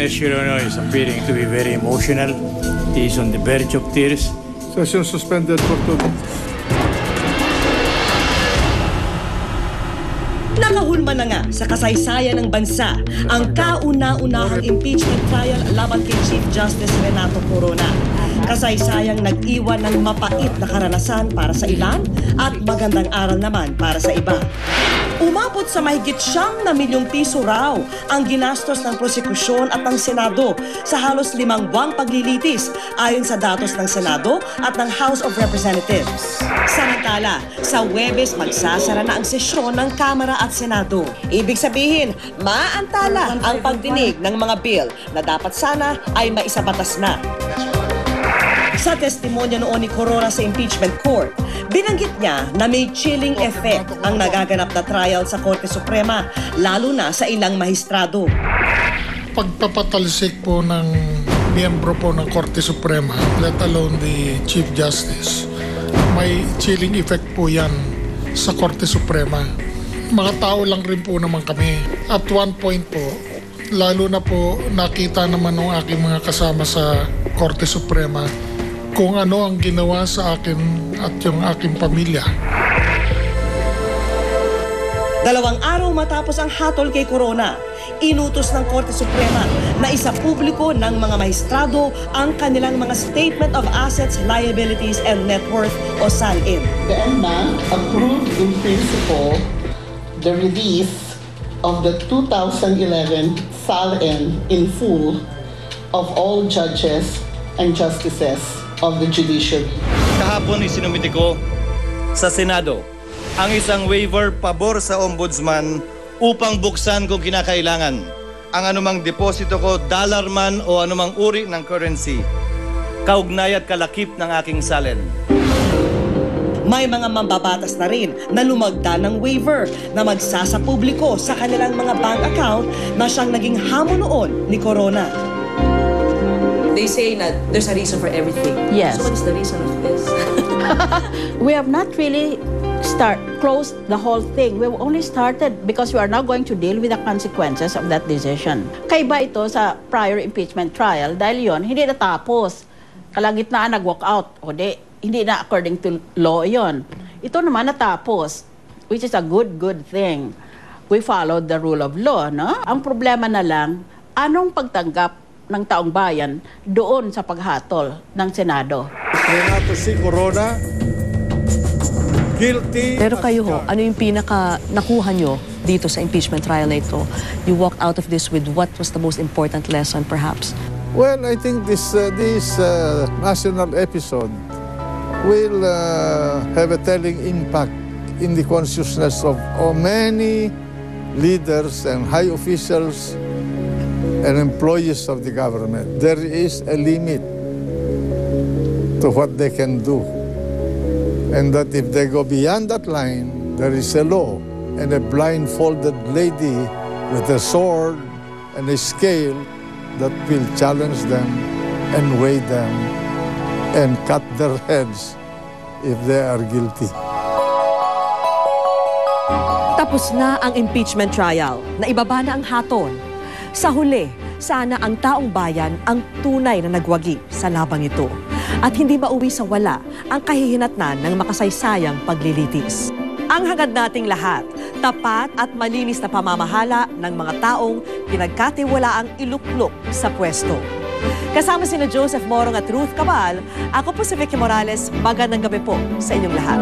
Ernest Chirono is appearing to be very emotional. He is on the verge of tears. Session suspended for 2 minutes. Nakahulma na nga sa kasaysayan ng bansa ang kauna-unahang impeachment trial laban kay Chief Justice Renato Corona. Kasaysayang nag-iwan ng mapait na karanasan para sa ilan at magandang aral naman para sa iba. Umabot sa mahigit ₱9 milyong raw ang ginastos ng prosekusyon at ng Senado sa halos 5 buwang paglilitis ayon sa datos ng Senado at ng House of Representatives. Samantala, sa Huwebes magsasara na ang sesyon ng Kamara at Senado. Ibig sabihin, maantala ang pagdinig ng mga bill na dapat sana ay maisabatas na. Sa testimonya noon ni Corona sa impeachment court, binanggit niya na may chilling effect ang nagaganap na trial sa Korte Suprema, lalo na sa ilang mahistrado. Pagpapatalsik po ng miyembro po ng Korte Suprema, let alone the Chief Justice, may chilling effect po yan sa Korte Suprema. Mga tao lang rin po naman kami. At one point po, lalo na po nakita naman ng aking mga kasama sa Korte Suprema kung ano ang ginawa sa akin at yung aking pamilya. 2 araw matapos ang hatol kay Corona, inutos ng Korte Suprema na isapubliko ng mga mahistrado ang kanilang mga Statement of Assets, Liabilities, and Net Worth o SALIN. The NBank approved in principle the release of the 2011 SALIN in full of all judges and justices of the judiciary. Kahapon isinumite ko sa Senado ang isang waiver pabor sa Ombudsman upang buksan kung kinakailangan ang anumang deposito ko, dollar man o anumang uri ng currency, kaugnay at kalakip ng aking SALIN. May mga mambabatas na rin na lumagda ng waiver na magsasapubliko sa kanilang mga bank account na siyang naging hamon noon ni Corona. They say that there's a reason for everything. Yes. So what is the reason of this? We have not really closed the whole thing. We've only started because we are now going to deal with the consequences of that decision. Kaiba ito sa prior impeachment trial dahil yon hindi natapos. Kalagitnaan nag-walk out. O hindi na according to law yon. Ito naman natapos, which is a good thing. We followed the rule of law, no? Ang problema na lang, anong pagtanggap ng taong bayan doon sa paghatol ng Senado. Renato C. Corona, guilty. Pero kayo ho, ano yung pinaka nakuha nyo dito sa impeachment trial na ito? You walked out of this with what was the most important lesson perhaps? Well, I think this national episode will have a telling impact in the consciousness of many leaders and high officials and employees of the government. There is a limit to what they can do. And that if they go beyond that line, there is a law and a blindfolded lady with a sword and a scale that will challenge them and weigh them and cut their heads if they are guilty. Tapos na ang impeachment trial, na ibaba na ang hatol. Sa huli, sana ang taong bayan ang tunay na nagwagi sa labang ito at hindi mauwi sa wala ang kahihinatnan ng makasaysayang paglilitis. Ang hangad nating lahat, tapat at malinis na pamamahala ng mga taong pinagkatiwalaang iluklok sa pwesto. Kasama sina Joseph Morong at Ruth Cabal, ako po si Vicky Morales. Magandang gabi po sa inyong lahat.